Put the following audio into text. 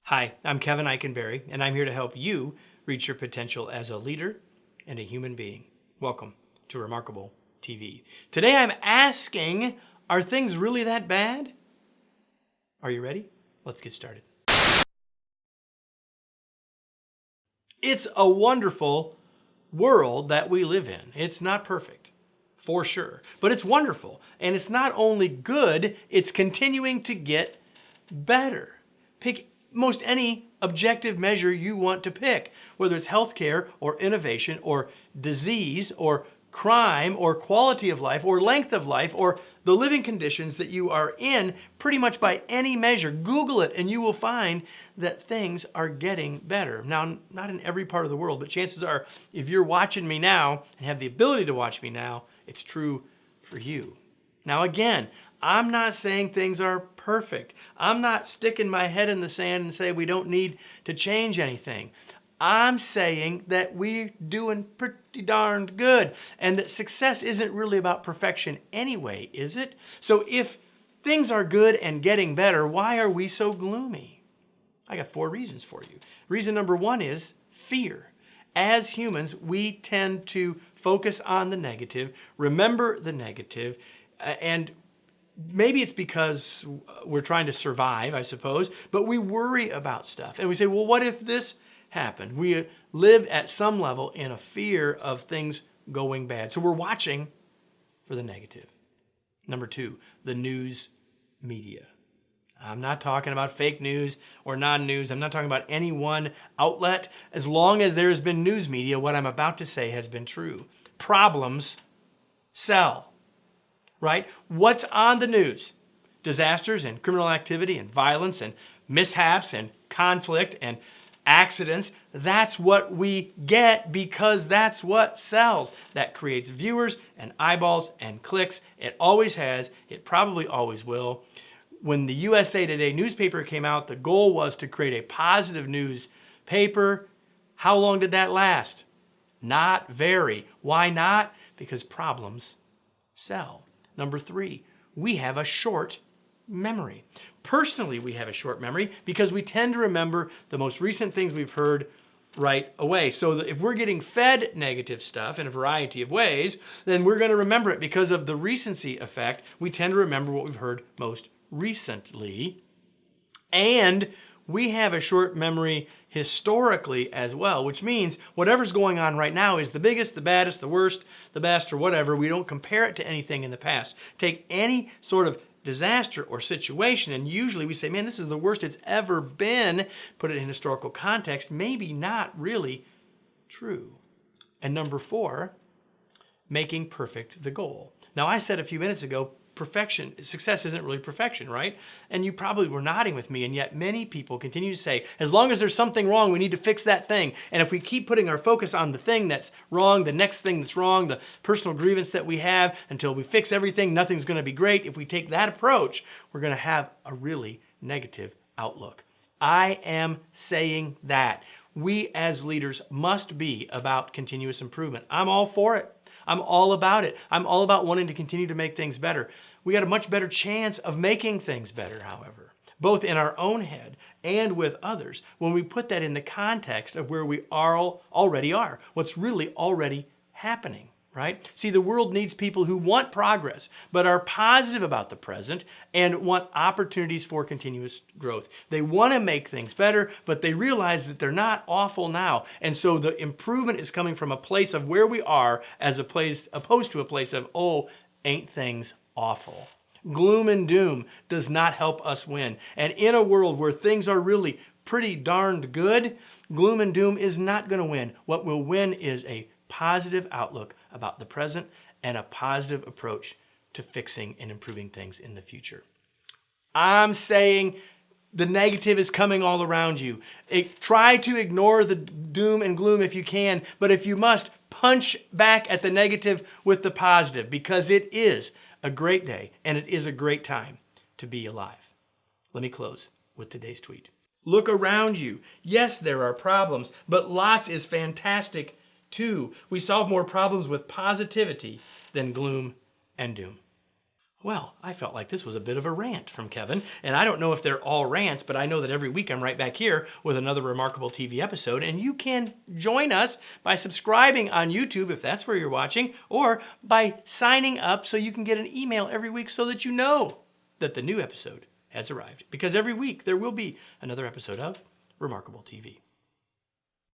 Hi, I'm Kevin Eikenberry, and I'm here to help you reach your potential as a leader and a human being. Welcome to Remarkable TV. Today I'm asking, are things really that bad? Are you ready? Let's get started. It's a wonderful world that we live in. It's not perfect, for sure, but it's wonderful. And it's not only good, it's continuing to get better. Pick most any objective measure you want to pick, whether it's healthcare or innovation or disease or crime or quality of life or length of life or the living conditions that you are in, pretty much by any measure. Google it and you will find that things are getting better. Now, not in every part of the world, but chances are if you're watching me now and have the ability to watch me now, it's true for you. Now again, I'm not saying things are perfect. I'm not sticking my head in the sand and say we don't need to change anything. I'm saying that we're doing pretty darned good and that success isn't really about perfection anyway, is it? So if things are good and getting better, why are we so gloomy? I got 4 reasons for you. Reason number 1 is fear. As humans, we tend to focus on the negative, remember the negative, and maybe it's because we're trying to survive, I suppose, but we worry about stuff. And we say, well, what if this happened? We live at some level in a fear of things going bad. So we're watching for the negative. Number 2, the news media. I'm not talking about fake news or non-news. I'm not talking about any one outlet. As long as there has been news media, what I'm about to say has been true. Problems sell. Right? What's on the news? Disasters and criminal activity and violence and mishaps and conflict and accidents. That's what we get because that's what sells. That creates viewers and eyeballs and clicks. It always has. It probably always will. When the USA Today newspaper came out, the goal was to create a positive news paper. How long did that last? Not very. Why not? Because problems sell. Number 3, we have a short memory. Personally, we have a short memory because we tend to remember the most recent things we've heard right away. So if we're getting fed negative stuff in a variety of ways, then we're going to remember it because of the recency effect. We tend to remember what we've heard most recently. And we have a short memory historically as well, which means whatever's going on right now is the biggest, the baddest, the worst, the best, or whatever. We don't compare it to anything in the past. Take any sort of disaster or situation, and usually we say, man, this is the worst it's ever been. Put it in historical context, maybe not really true. And number 4, making perfect the goal. Now, I said a few minutes ago, success isn't really perfection, right? And you probably were nodding with me, and yet many people continue to say, as long as there's something wrong, we need to fix that thing. And if we keep putting our focus on the thing that's wrong, the next thing that's wrong, the personal grievance that we have, until we fix everything, nothing's going to be great. If we take that approach, we're going to have a really negative outlook. I am saying that we as leaders must be about continuous improvement. I'm all for it. I'm all about it. I'm all about wanting to continue to make things better. We got a much better chance of making things better, however, both in our own head and with others, when we put that in the context of where we already are, what's really already happening, right? See, the world needs people who want progress, but are positive about the present and want opportunities for continuous growth. They want to make things better, but they realize that they're not awful now. And so the improvement is coming from a place of where we are as opposed to a place of, oh, ain't things awful. Gloom and doom does not help us win. And in a world where things are really pretty darned good, gloom and doom is not going to win. What will win is a positive outlook about the present and a positive approach to fixing and improving things in the future. I'm saying the negative is coming all around you. Try to ignore the doom and gloom if you can, but if you must, punch back at the negative with the positive, because it is a great day and it is a great time to be alive. Let me close with today's tweet. Look around you. Yes, there are problems, but lots is fantastic too. We solve more problems with positivity than gloom and doom. Well, I felt like this was a bit of a rant from Kevin, and I don't know if they're all rants, but I know that every week I'm right back here with another Remarkable TV episode, and you can join us by subscribing on YouTube if that's where you're watching, or by signing up so you can get an email every week so that you know that the new episode has arrived. Because every week there will be another episode of Remarkable TV.